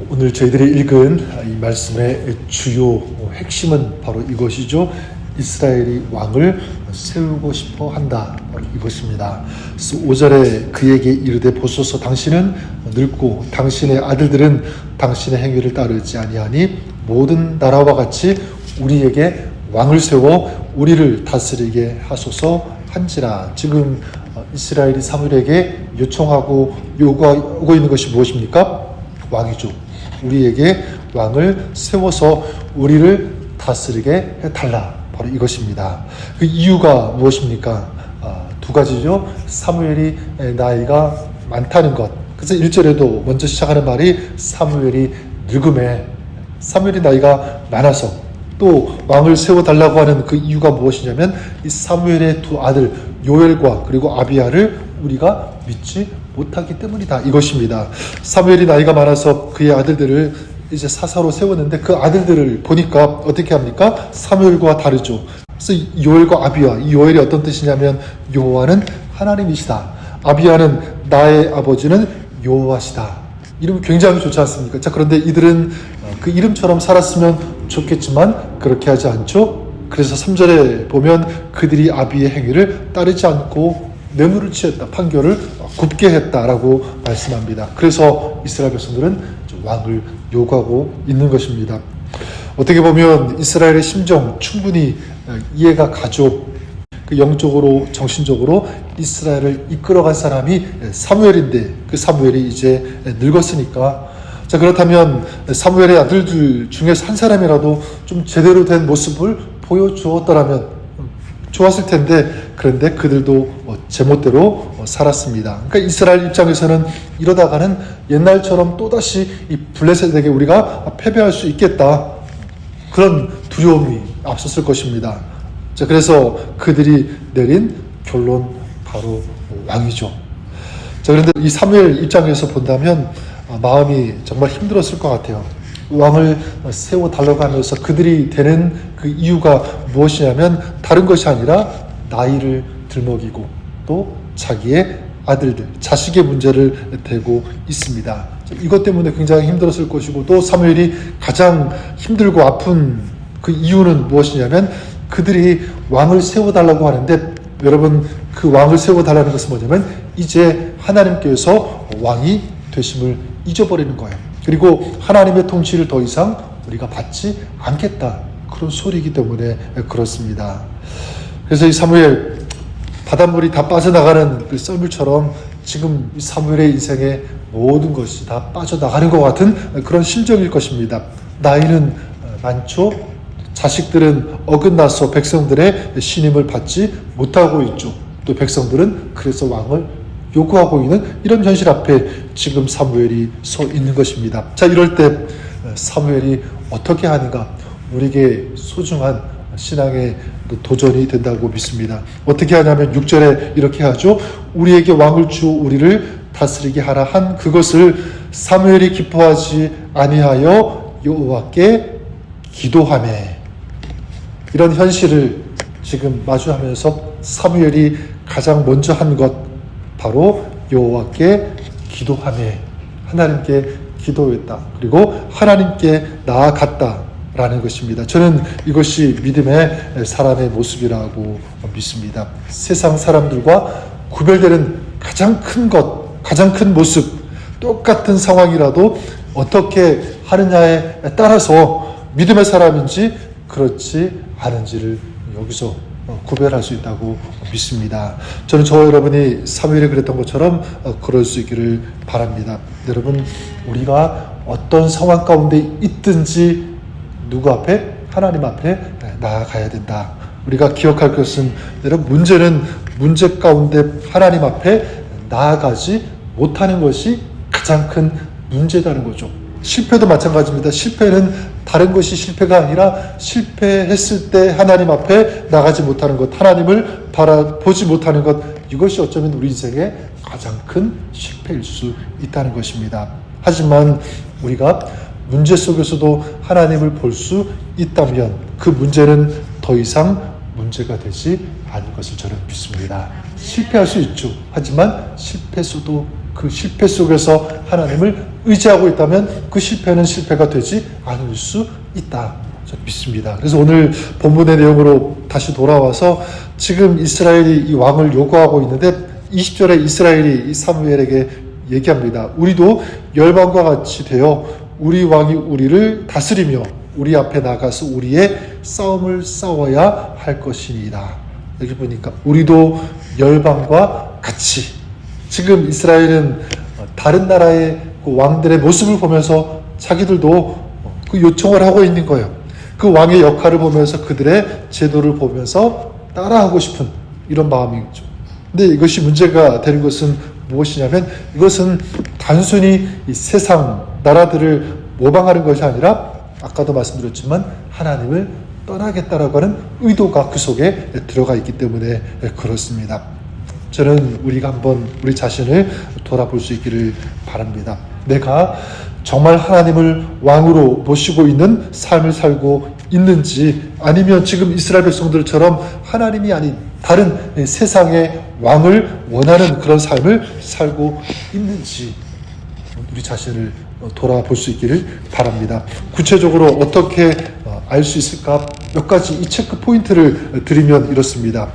오늘 저희들이 읽은 이 말씀의 주요 핵심은 바로 이것이죠. 이스라엘이 왕을 세우고 싶어 한다. 바로 이것입니다. 5절에 그에게 이르되 보소서 당신은 늙고 당신의 아들들은 당신의 행위를 따르지 아니하니 모든 나라와 같이 우리에게 왕을 세워 우리를 다스리게 하소서 한지라. 지금 이스라엘이 사무엘에게 요청하고 요구하고 있는 것이 무엇입니까? 왕이죠. 우리에게 왕을 세워서 우리를 다스리게 해달라. 바로 이것입니다. 그 이유가 무엇입니까? 두 가지죠. 사무엘이 나이가 많다는 것. 그래서 1절에도 먼저 시작하는 말이 사무엘이 늙음에, 사무엘이 나이가 많아서 또 왕을 세워달라고 하는 그 이유가 무엇이냐면 이 사무엘의 두 아들 요엘과 그리고 아비야를 우리가 믿지 못하기 때문이다. 이것입니다. 사무엘이 나이가 많아서 그의 아들들을 이제 사사로 세웠는데 그 아들들을 보니까 어떻게 합니까? 사무엘과 다르죠. 그래서 요엘과 아비야, 이 요엘이 어떤 뜻이냐면 여호와는 하나님이시다. 아비야는 나의 아버지는 여호와시다. 이름이 굉장히 좋지 않습니까? 자, 그런데 이들은 그 이름처럼 살았으면 좋겠지만 그렇게 하지 않죠. 그래서 3절에 보면 그들이 아비의 행위를 따르지 않고 뇌물을 취했다, 판결을 굽게 했다라고 말씀합니다. 그래서 이스라엘 백성들은 왕을 요구하고 있는 것입니다. 어떻게 보면 이스라엘의 심정 충분히 이해가 가죠. 그 영적으로 정신적으로 이스라엘을 이끌어간 사람이 사무엘인데 그 사무엘이 이제 늙었으니까, 자, 그렇다면 사무엘의 아들들 중에서 한 사람이라도 좀 제대로 된 모습을 보여주었더라면 좋았을 텐데, 그런데 그들도 제멋대로 살았습니다. 그러니까 이스라엘 입장에서는 이러다가는 옛날처럼 또다시 이 블레셋에게 우리가 패배할 수 있겠다, 그런 두려움이 앞섰을 것입니다. 자, 그래서 그들이 내린 결론 바로 왕이죠. 자, 그런데 이 사무엘 입장에서 본다면 마음이 정말 힘들었을 것 같아요. 왕을 세워달라고 하면서 그들이 되는 그 이유가 무엇이냐면 다른 것이 아니라 나이를 들먹이고 또 자기의 아들들, 자식의 문제를 대고 있습니다. 이것 때문에 굉장히 힘들었을 것이고, 또 사무엘이 가장 힘들고 아픈 그 이유는 무엇이냐면 그들이 왕을 세워달라고 하는데, 여러분, 그 왕을 세워달라는 것은 뭐냐면 이제 하나님께서 왕이 되심을 잊어버리는 거예요. 그리고 하나님의 통치를 더 이상 우리가 받지 않겠다, 그런 소리이기 때문에 그렇습니다. 그래서 이 사무엘, 바닷물이 다 빠져나가는 그 썰물처럼 지금 이 사무엘의 인생에 모든 것이 다 빠져나가는 것 같은 그런 심정일 것입니다. 나이는 많죠. 자식들은 어긋나서 백성들의 신임을 받지 못하고 있죠. 또 백성들은 그래서 왕을 요구하고 있는 이런 현실 앞에 지금 사무엘이 서 있는 것입니다. 자, 이럴 때 사무엘이 어떻게 하는가, 우리에게 소중한 신앙의 도전이 된다고 믿습니다. 어떻게 하냐면 6절에 이렇게 하죠. 우리에게 왕을 주어 우리를 다스리게 하라 한 그것을 사무엘이 기뻐하지 아니하여 여호와께 기도하매. 이런 현실을 지금 마주하면서 사무엘이 가장 먼저 한 것, 바로 여호와께 기도하매, 하나님께 기도했다. 그리고 하나님께 나아갔다라는 것입니다. 저는 이것이 믿음의 사람의 모습이라고 믿습니다. 세상 사람들과 구별되는 가장 큰 것, 가장 큰 모습, 똑같은 상황이라도 어떻게 하느냐에 따라서 믿음의 사람인지 그렇지 않은지를 여기서 구별할 수 있다고 믿습니다. 저는 저와 여러분이 사무엘이 그랬던 것처럼 그럴 수 있기를 바랍니다. 여러분, 우리가 어떤 상황 가운데 있든지 누구 앞에? 하나님 앞에 나아가야 된다. 우리가 기억할 것은, 여러분, 문제는 문제 가운데 하나님 앞에 나아가지 못하는 것이 가장 큰 문제다는 거죠. 실패도 마찬가지입니다. 실패는 다른 것이 실패가 아니라 실패했을 때 하나님 앞에 나가지 못하는 것, 하나님을 바라보지 못하는 것, 이것이 어쩌면 우리 인생의 가장 큰 실패일 수 있다는 것입니다. 하지만 우리가 문제 속에서도 하나님을 볼 수 있다면 그 문제는 더 이상 문제가 되지 않을 것을 저는 믿습니다. 실패할 수 있죠. 하지만 실패해서도 그 실패 속에서 하나님을 의지하고 있다면 그 실패는 실패가 되지 않을 수 있다. 저는 믿습니다. 그래서 오늘 본문의 내용으로 다시 돌아와서 지금 이스라엘이 이 왕을 요구하고 있는데 20절에 이스라엘이 이 사무엘에게 얘기합니다. 우리도 열방과 같이 되어 우리 왕이 우리를 다스리며 우리 앞에 나가서 우리의 싸움을 싸워야 할 것이니이다. 여기 보니까 우리도 열방과 같이, 지금 이스라엘은 다른 나라의 그 왕들의 모습을 보면서 자기들도 그 요청을 하고 있는 거예요. 그 왕의 역할을 보면서 그들의 제도를 보면서 따라하고 싶은 이런 마음이죠. 근데 이것이 문제가 되는 것은 무엇이냐면 이것은 단순히 이 세상 나라들을 모방하는 것이 아니라 아까도 말씀드렸지만 하나님을 떠나겠다라고 하는 의도가 그 속에 들어가 있기 때문에 그렇습니다. 저는 우리가 한번 우리 자신을 돌아볼 수 있기를 바랍니다. 내가 정말 하나님을 왕으로 모시고 있는 삶을 살고 있는지, 아니면 지금 이스라엘 백성들처럼 하나님이 아닌 다른 세상의 왕을 원하는 그런 삶을 살고 있는지 우리 자신을 돌아볼 수 있기를 바랍니다. 구체적으로 어떻게 알 수 있을까? 몇 가지 이 체크 포인트를 드리면 이렇습니다.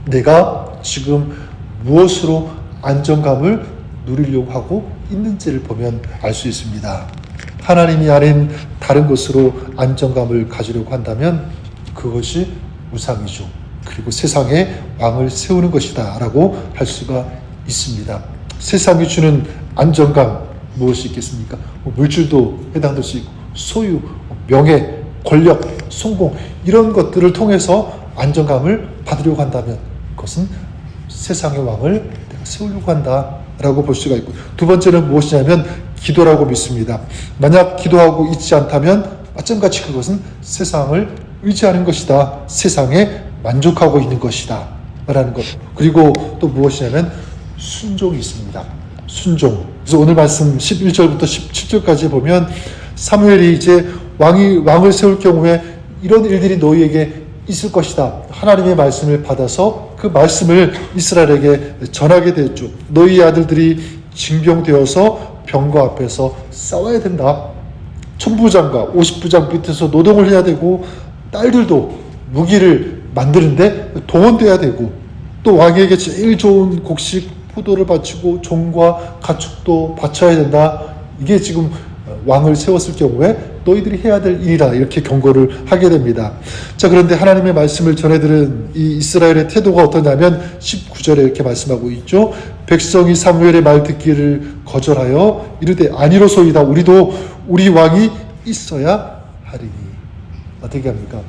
내가 지금 무엇으로 안정감을 누리려고 하고 있는지를 보면 알 수 있습니다. 하나님이 아닌 다른 것으로 안정감을 가지려고 한다면 그것이 우상이죠. 그리고 세상에 왕을 세우는 것이다 라고 할 수가 있습니다. 세상이 주는 안정감 무엇이 있겠습니까? 물질도 해당될 수 있고 소유, 명예, 권력, 성공 이런 것들을 통해서 안정감을 받으려고 한다면 그것은 세상의 왕을 내가 세우려고 한다라고 볼 수가 있고, 두 번째는 무엇이냐면 기도라고 믿습니다. 만약 기도하고 있지 않다면 마찬가지 그것은 세상을 의지하는 것이다. 세상에 만족하고 있는 것이다 라는 것. 그리고 또 무엇이냐면 순종이 있습니다. 순종. 그래서 오늘 말씀 11절부터 17절까지 보면 사무엘이 이제 왕을 세울 경우에 이런 일들이 너희에게 있을 것이다. 하나님의 말씀을 받아서 그 말씀을 이스라엘에게 전하게 됐죠. 너희 아들들이 징병되어서 병거 앞에서 싸워야 된다. 천부장과 50부장 밑에서 노동을 해야 되고, 딸들도 무기를 만드는데 동원돼야 되고, 또 왕에게 제일 좋은 곡식 포도를 바치고 종과 가축도 바쳐야 된다. 이게 지금 왕을 세웠을 경우에 너희들이 해야 될 일이다. 이렇게 경고를 하게 됩니다. 자, 그런데 하나님의 말씀을 전해들은 이 이스라엘의 태도가 어떠냐면 19절에 이렇게 말씀하고 있죠. 백성이 사무엘의 말 듣기를 거절하여 이르되 아니로소이다. 우리도 우리 왕이 있어야 하리니. 어떻게 합니까?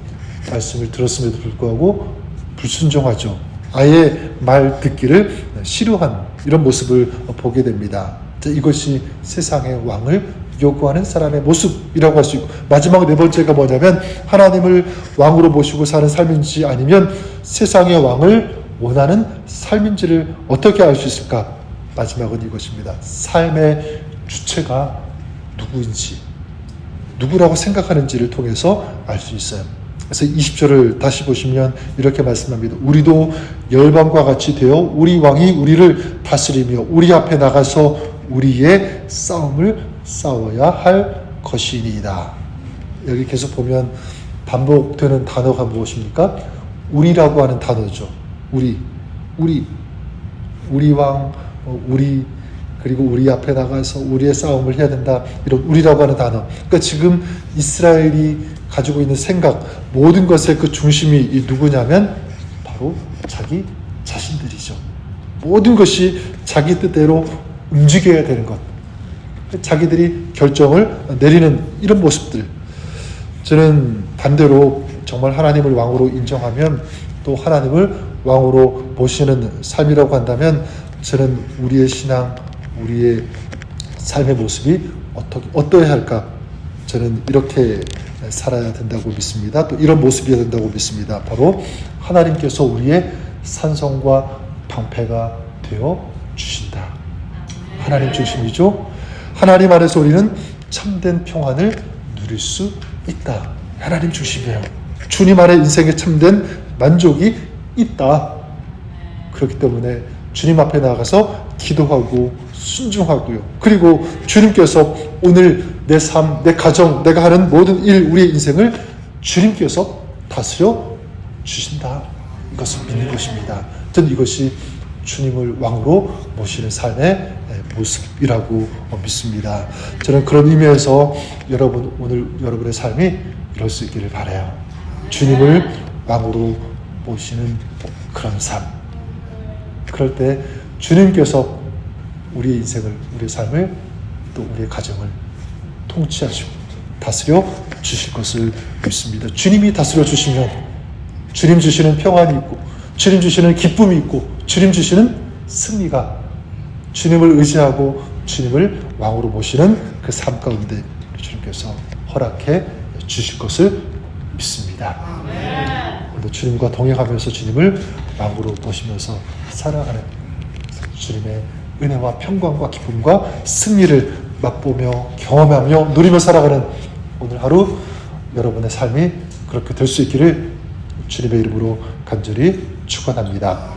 말씀을 들었음에도 불구하고 불순종하죠. 아예 말 듣기를 싫어한 이런 모습을 보게 됩니다. 자, 이것이 세상의 왕을 요구하는 사람의 모습이라고 할 수 있고, 마지막 네 번째가 뭐냐면 하나님을 왕으로 모시고 사는 삶인지 아니면 세상의 왕을 원하는 삶인지를 어떻게 알 수 있을까? 마지막은 이것입니다. 삶의 주체가 누구인지, 누구라고 생각하는지를 통해서 알 수 있어요. 그래서 20절을 다시 보시면 이렇게 말씀합니다. 우리도 열방과 같이 되어 우리 왕이 우리를 다스리며 우리 앞에 나가서 우리의 싸움을 싸워야 할 것이니이다. 여기 계속 보면 반복되는 단어가 무엇입니까? 우리라고 하는 단어죠. 우리 왕, 우리, 그리고 우리 앞에 나가서 우리의 싸움을 해야 된다. 이런 우리라고 하는 단어. 그러니까 지금 이스라엘이 가지고 있는 생각, 모든 것의 그 중심이 누구냐면 바로 자기 자신들이죠. 모든 것이 자기 뜻대로 움직여야 되는 것. 자기들이 결정을 내리는 이런 모습들. 저는 반대로 정말 하나님을 왕으로 인정하면, 또 하나님을 왕으로 모시는 삶이라고 한다면, 저는 우리의 신앙, 우리의 삶의 모습이 어떠해야 할까? 저는 이렇게 살아야 된다고 믿습니다. 또 이런 모습이어야 된다고 믿습니다. 바로 하나님께서 우리의 산성과 방패가 되어 주신다. 하나님 중심이죠. 하나님 안에서 우리는 참된 평안을 누릴 수 있다. 하나님 중심이에요. 주님 안에 인생에 참된 만족이 있다. 그렇기 때문에 주님 앞에 나가서 기도하고 순종하고요. 그리고 주님께서 오늘 내 삶, 내 가정, 내가 하는 모든 일, 우리의 인생을 주님께서 다스려 주신다. 이것을 믿는 것입니다. 저는 이것이 주님을 왕으로 모시는 삶의 모습이라고 믿습니다. 저는 그런 의미에서 오늘 여러분의 삶이 이럴 수 있기를 바라요. 주님을 왕으로 모시는 그런 삶. 그럴 때 주님께서 우리의 인생을, 우리의 삶을, 또 우리의 가정을 통치하시고 다스려 주실 것을 믿습니다. 주님이 다스려 주시면 주님 주시는 평안이 있고, 주님 주시는 기쁨이 있고, 주님 주시는 승리가, 주님을 의지하고 주님을 왕으로 모시는 그 삶 가운데 주님께서 허락해 주실 것을 믿습니다. 오늘도 주님과 동행하면서 주님을 왕으로 모시면서 살아가는 주님의 은혜와 평강과 기쁨과 승리를 맛보며 경험하며 누리며 살아가는 오늘 하루 여러분의 삶이 그렇게 될 수 있기를 주님의 이름으로 간절히 축원합니다.